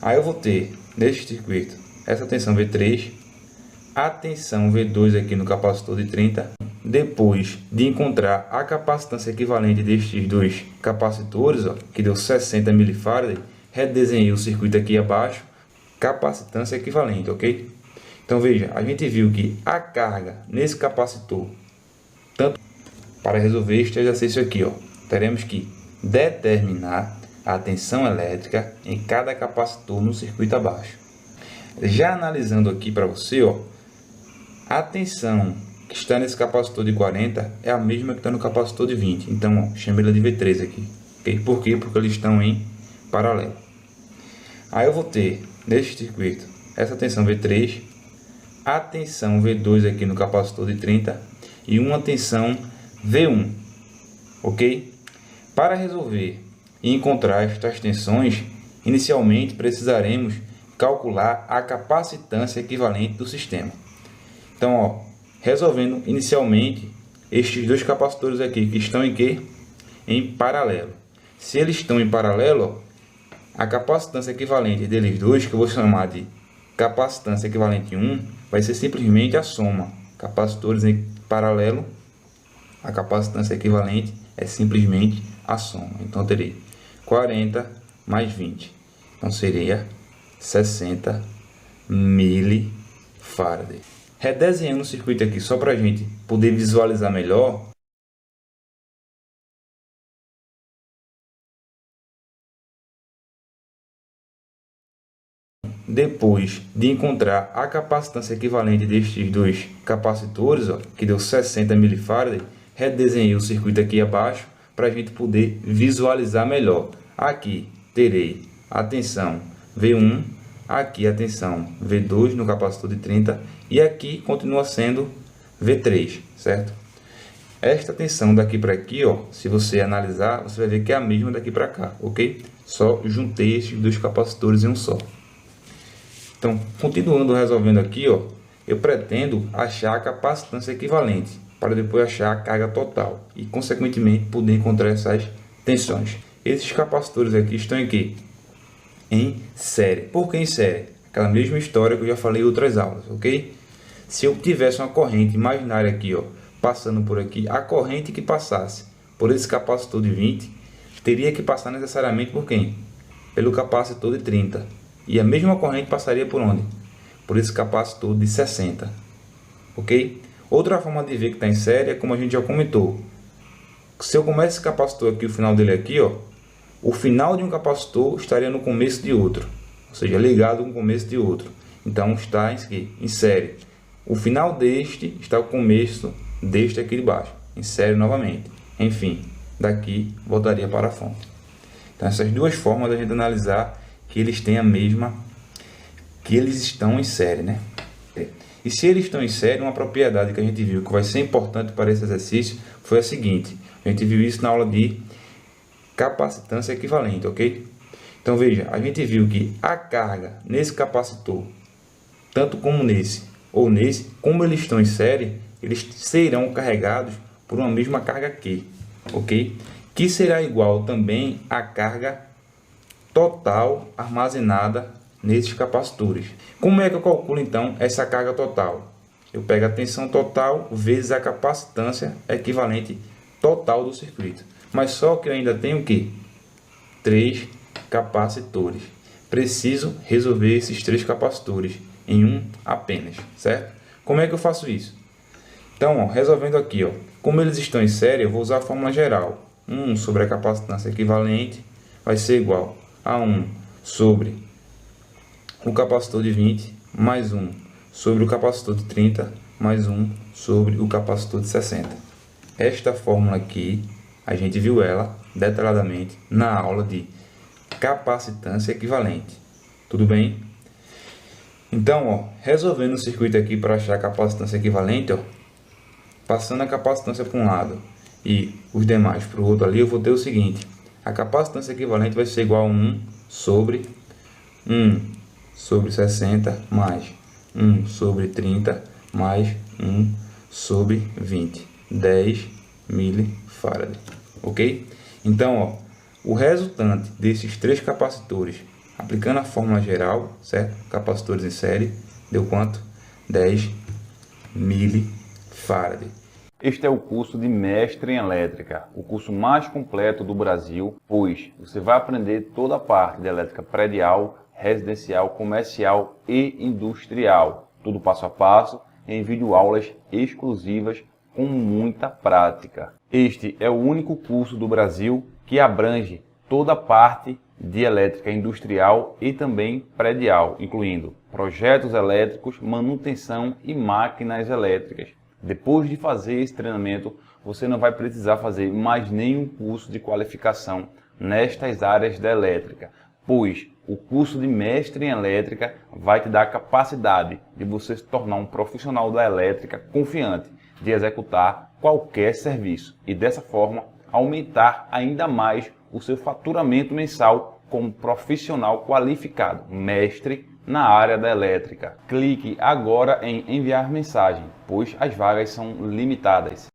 Aí eu vou ter neste circuito essa tensão V3, a tensão V2 aqui no capacitor de 30. Depois de encontrar a capacitância equivalente destes dois capacitores, ó, que deu 60 mF, redesenhei o circuito aqui abaixo, capacitância equivalente, ok? Então veja, a gente viu que a carga nesse capacitor, tanto para resolver este exercício aqui, ó, teremos que determinar a tensão elétrica em cada capacitor no circuito abaixo. Já analisando aqui para você, ó, a tensão que está nesse capacitor de 40 é a mesma que está no capacitor de 20. Então, ó, chamei ela de V3 aqui. Okay? Por quê? Porque eles estão em paralelo. Aí eu vou ter, neste circuito, essa tensão V3, a tensão V2 aqui no capacitor de 30 e uma tensão V1. Ok? Para resolver e encontrar estas tensões, inicialmente precisaremos calcular a capacitância equivalente do sistema. Então, ó, resolvendo inicialmente estes dois capacitores aqui que estão em quê? Em paralelo. Se eles estão em paralelo, a capacitância equivalente deles dois, que eu vou chamar de capacitância equivalente 1, vai ser simplesmente a soma. Capacitores em paralelo, a capacitância equivalente é simplesmente a soma. Então eu terei 40 mais 20. Então seria 60 milifarad. Redesenhando o circuito aqui só para a gente poder visualizar melhor. Depois de encontrar a capacitância equivalente destes dois capacitores, ó, que deu 60 mF, redesenhei o circuito aqui abaixo para a gente poder visualizar melhor. Aqui terei a tensão V1, aqui a tensão V2 no capacitor de 30 e aqui continua sendo V3, certo? Esta tensão daqui para aqui, ó, se você analisar, você vai ver que é a mesma daqui para cá, ok? Só juntei esses dois capacitores em um só. Então, continuando resolvendo aqui, ó, eu pretendo achar a capacitância equivalente para depois achar a carga total e, consequentemente, poder encontrar essas tensões. Esses capacitores aqui estão em quê? Em série. Por que em série? Aquela mesma história que eu já falei em outras aulas, ok? Se eu tivesse uma corrente imaginária aqui, ó, passando por aqui, a corrente que passasse por esse capacitor de 20 teria que passar necessariamente por quem? Pelo capacitor de 30. E a mesma corrente passaria por onde? Por esse capacitor de 60. Ok? Outra forma de ver que está em série é como a gente já comentou. Se eu começo esse capacitor aqui, o final dele aqui, ó, o final de um capacitor estaria no começo de outro. Ou seja, ligado com o começo de outro. Então está em série. O final deste está o começo deste aqui de baixo. Em série novamente. Enfim, daqui voltaria para a fonte. Então essas duas formas da gente analisar que eles têm a mesma, que eles estão em série, né? E se eles estão em série, uma propriedade que a gente viu que vai ser importante para esse exercício foi a seguinte. A gente viu isso na aula de capacitância equivalente, ok? Então veja, a gente viu que a carga nesse capacitor, tanto como nesse ou nesse, como eles estão em série, eles serão carregados por uma mesma carga Q, ok? Que será igual também à carga total armazenada nesses capacitores. Como é que eu calculo então essa carga total? Eu pego a tensão total vezes a capacitância equivalente total do circuito. Mas só que eu ainda tenho o quê? 3 capacitores. Preciso resolver esses 3 capacitores em um apenas, certo? Como é que eu faço isso? Então, ó, resolvendo aqui, ó, como eles estão em série, eu vou usar a fórmula geral. 1 sobre a capacitância equivalente vai ser igual a 1 sobre o capacitor de 20 mais 1 sobre o capacitor de 30 mais 1 sobre o capacitor de 60. Esta fórmula aqui, a gente viu ela detalhadamente na aula de capacitância equivalente. Tudo bem? Então, ó, resolvendo o circuito aqui para achar a capacitância equivalente, ó, passando a capacitância para um lado e os demais para o outro ali, eu vou ter o seguinte. A capacitância equivalente vai ser igual a 1 sobre 60 mais 1 sobre 30 mais 1 sobre 20. 10 milifarad. Ok? Então, ó, o resultante desses 3 capacitores Aplicando a fórmula geral, certo? Capacitores em série, deu quanto? 10 milifarad. Este é o curso de Mestre em Elétrica, o curso mais completo do Brasil, pois você vai aprender toda a parte de elétrica predial, residencial, comercial e industrial. Tudo passo a passo, em videoaulas exclusivas com muita prática. Este é o único curso do Brasil que abrange toda a parte de elétrica industrial e também predial, incluindo projetos elétricos, manutenção e máquinas elétricas. Depois de fazer esse treinamento, você não vai precisar fazer mais nenhum curso de qualificação nestas áreas da elétrica, pois o curso de Mestre em Elétrica vai te dar a capacidade de você se tornar um profissional da elétrica confiante de executar qualquer serviço e dessa forma aumentar ainda mais o seu faturamento mensal como profissional qualificado, mestre na área da elétrica. Clique agora em enviar mensagem, pois as vagas são limitadas.